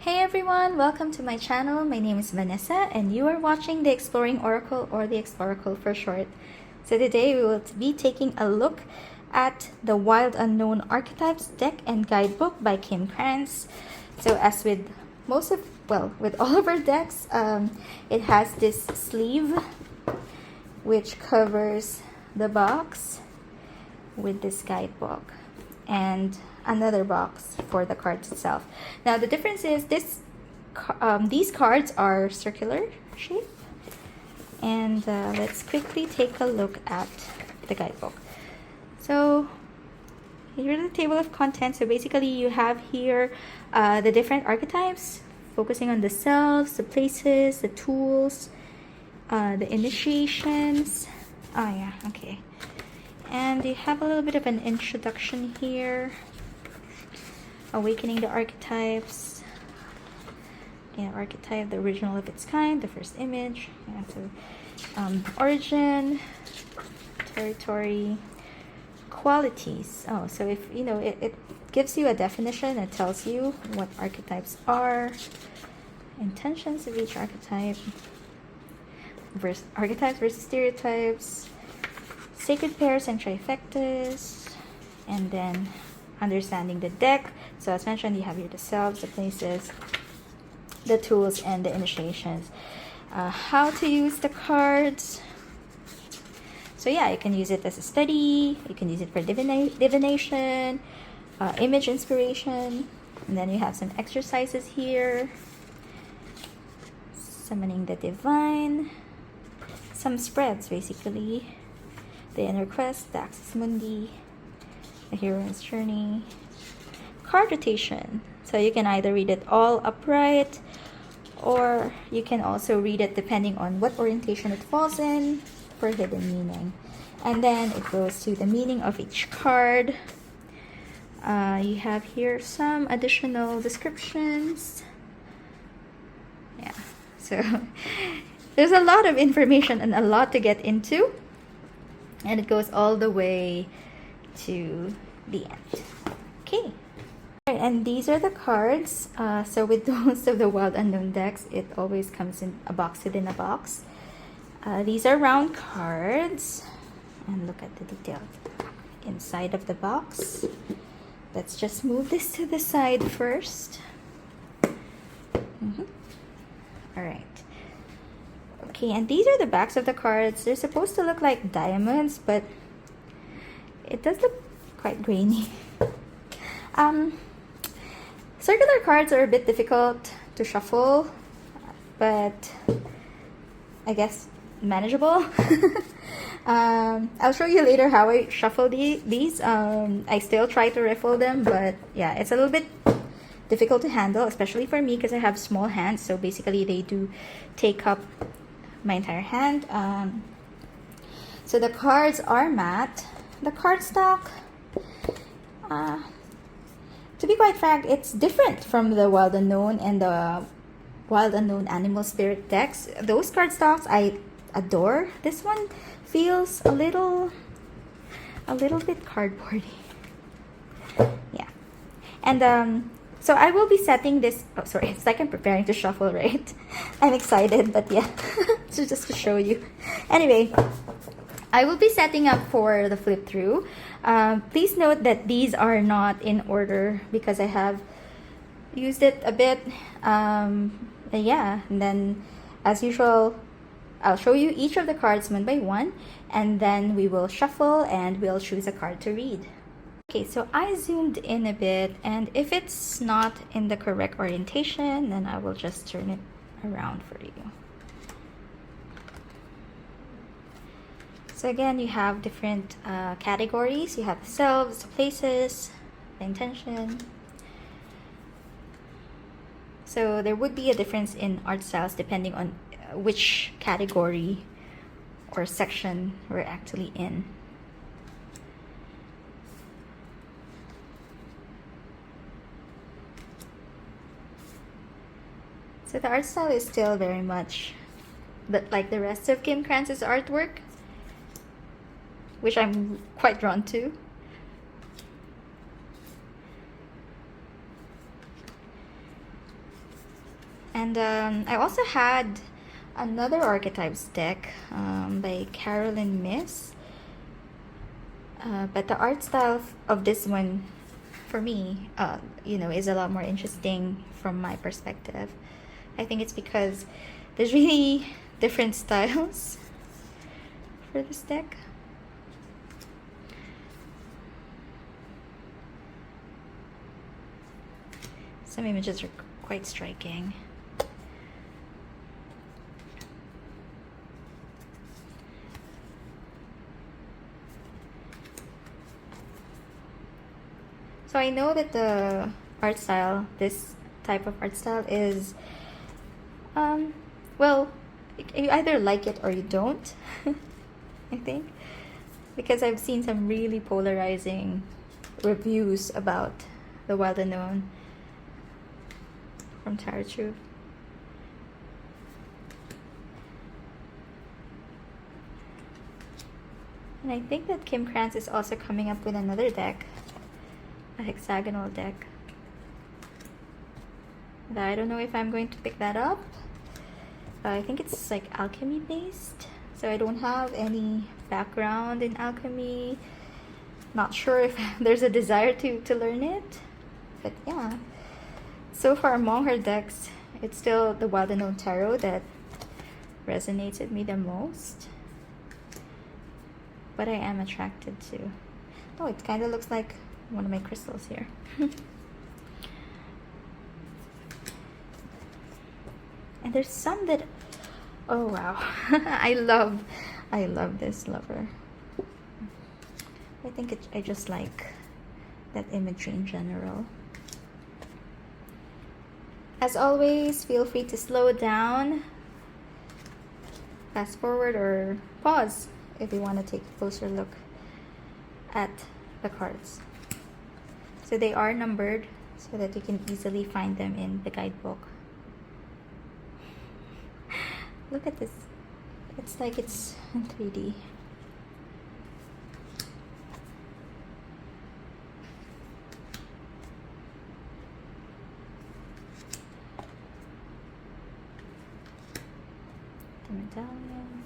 Hey everyone, welcome to my channel. My name is Vanessa and you are watching the Exploring Oracle, or the Exploracle for short. So today we will be taking a look at the Wild Unknown Archetypes deck and guidebook by Kim Krantz. So as with with all of our decks, it has this sleeve which covers the box with this guidebook and another box for the cards itself. Now the difference is these cards are circular shape, and let's quickly take a look at the guidebook. So here's the table of contents. So basically you have here the different archetypes, focusing on the selves, the places, the tools, the initiations. Oh yeah, okay. And you have a little bit of an introduction here. Awakening the archetypes. Yeah, archetype, the original of its kind, the first image. Yeah, so origin, territory, qualities. Oh, so if you know, it gives you a definition. It tells you what archetypes are, intentions of each archetype, archetypes versus stereotypes, sacred pairs and trifectas, and then understanding the deck. So as mentioned, you have here the selves, the places, the tools, and the initiations. How to use the cards. So yeah, you can use it as a study, you can use it for divination, image inspiration, and then you have some exercises here. Summoning the divine, some spreads basically, the inner quest, the axis mundi, the hero's journey, card rotation. So you can either read it all upright, or you can also read it depending on what orientation it falls in for hidden meaning. And then it goes to the meaning of each card. You have here some additional descriptions. Yeah, so there's a lot of information and a lot to get into, and it goes all the way to the end. Okay. And these are the cards. So with most of the Wild Unknown decks, it always comes in a box within a box. These are round cards, and look at the detail inside of the box. Let's just move this to the side first. All right. Okay, and these are the backs of the cards. They're supposed to look like diamonds, but it does look quite grainy. Circular cards are a bit difficult to shuffle, but I guess manageable. I'll show you later how I shuffle these. I still try to riffle them, but yeah, it's a little bit difficult to handle, especially for me because I have small hands. So basically they do take up my entire hand. So the cards are matte. The cardstock, to be quite frank, it's different from the Wild Unknown and the Wild Unknown Animal Spirit decks. Those cardstocks I adore. This one feels a little bit cardboardy. Yeah, and so I will be setting this. Oh, sorry, it's like I'm preparing to shuffle, right? I'm excited, but yeah, so just to show you. Anyway, I will be setting up for the flip through. Please note that these are not in order because I have used it a bit. Yeah, and then as usual, I'll show you each of the cards one by one, and then we will shuffle and we'll choose a card to read. Okay, so I zoomed in a bit, and if it's not in the correct orientation, then I will just turn it around for you. So again, you have different categories. You have the selves, the places, the intention. So there would be a difference in art styles depending on which category or section we're actually in. So the art style is still very much like the rest of Kim Krantz's artwork, which I'm quite drawn to. And I also had another Archetypes deck by Carolyn Miss. But the art style of this one, for me, is a lot more interesting from my perspective. I think it's because there's really different styles for this deck. Some images are quite striking. So I know that the art style, this type of art style is, well, you either like it or you don't, I think. Because I've seen some really polarizing reviews about the Wild Unknown from Tarot Truth. And I think that Kim Krantz is also coming up with another deck, a hexagonal deck. And I don't know if I'm going to pick that up. I think it's like alchemy based, so I don't have any background in alchemy. Not sure if there's a desire to learn it, but yeah. So far among her decks, it's still the Wild Unknown Tarot that resonates with me the most. But I am attracted to... Oh, it kind of looks like one of my crystals here. And there's some that... Oh wow. I love this lover. I think I just like that imagery in general. As always, feel free to slow down, fast forward, or pause if you want to take a closer look at the cards. So they are numbered so that you can easily find them in the guidebook. Look at this. It's like it's in 3D. The medallion.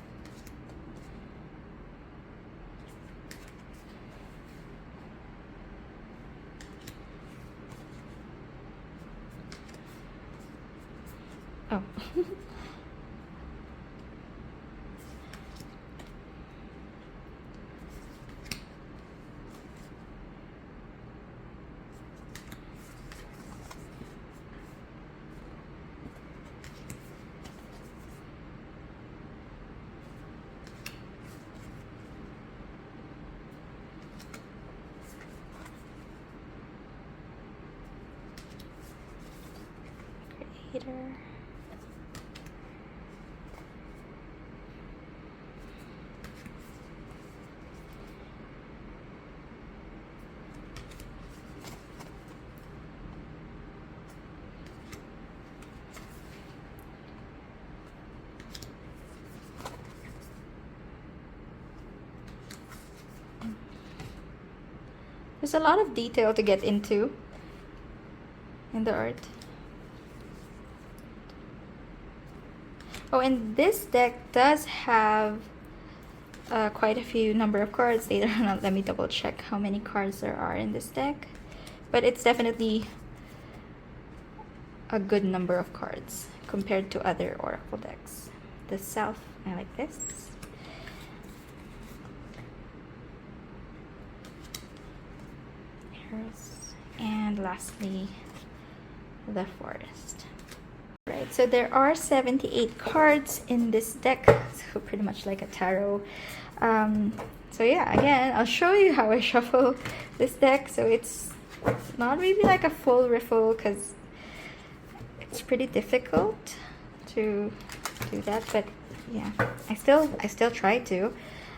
Oh. Creator. There's a lot of detail to get into in the art. Oh, and this deck does have quite a few number of cards. Later on, let me double check how many cards there are in this deck. But it's definitely a good number of cards compared to other Oracle decks. The South, I like this. And lastly, the Forest. Right, so there are 78 cards in this deck, so pretty much like a tarot. So yeah, again, I'll show you how I shuffle this deck. So it's not really like a full riffle because it's pretty difficult to do that, but yeah, I still try to.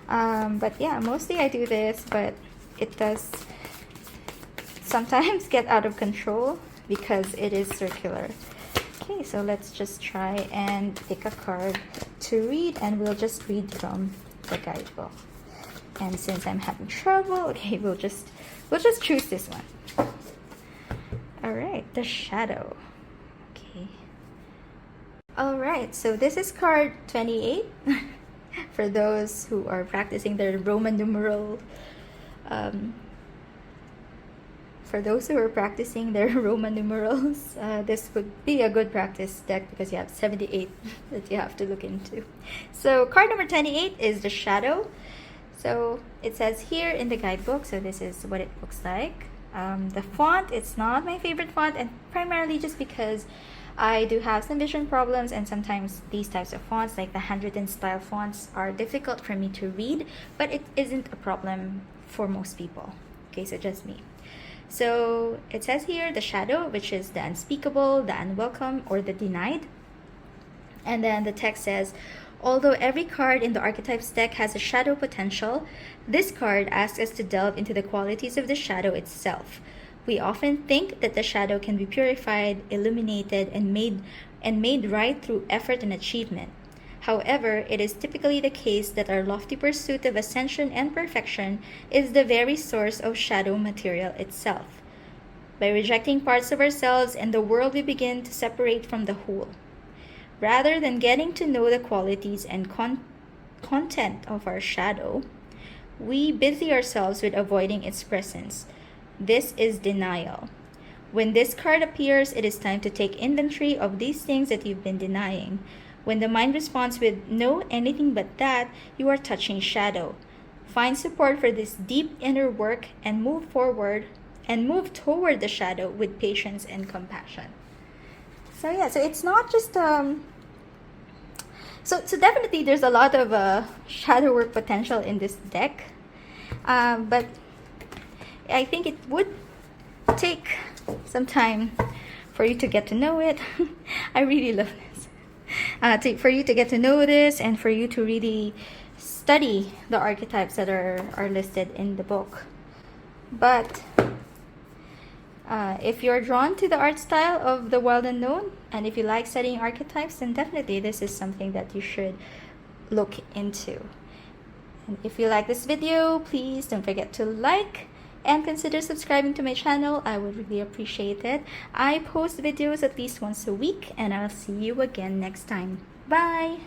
But yeah, mostly I do this, but it does sometimes get out of control because it is circular. Okay, so let's just try and pick a card to read, and we'll just read from the guidebook. And since I'm having trouble, okay, we'll just choose this one. All right, the Shadow. Okay, Alright, so this is card 28 for those who are practicing their Roman numeral. For those who are practicing their Roman numerals, this would be a good practice deck because you have 78 that you have to look into. So card number 28 is the Shadow. So it says here in the guidebook, so this is what it looks like. The font, it's not my favorite font, and primarily just because I do have some vision problems, and sometimes these types of fonts, like the handwritten style fonts, are difficult for me to read, but it isn't a problem for most people. Okay, so just me. So it says here the Shadow, which is the unspeakable, the unwelcome, or the denied. And then the text says, although every card in the Archetypes deck has a shadow potential, this card asks us to delve into the qualities of the shadow itself. We often think that the shadow can be purified, illuminated, and made right through effort and achievement. However, it is typically the case that our lofty pursuit of ascension and perfection is the very source of shadow material itself. By rejecting parts of ourselves and the world, we begin to separate from the whole. Rather than getting to know the qualities and content of our shadow, we busy ourselves with avoiding its presence. This is denial. When this card appears, it is time to take inventory of these things that you've been denying. When the mind responds with no, anything but that, you are touching shadow. Find support for this deep inner work and move forward and move toward the shadow with patience and compassion. So yeah, so it's not just so definitely there's a lot of shadow work potential in this deck, but I think it would take some time for you to get to know it. I really love this. For you to get to know this and for you to really study the archetypes that are listed in the book. But if you're drawn to the art style of the Wild Unknown, and if you like studying archetypes, then definitely this is something that you should look into. And if you like this video, please don't forget to like and consider subscribing to my channel. I would really appreciate it. I post videos at least once a week, and I'll see you again next time. Bye!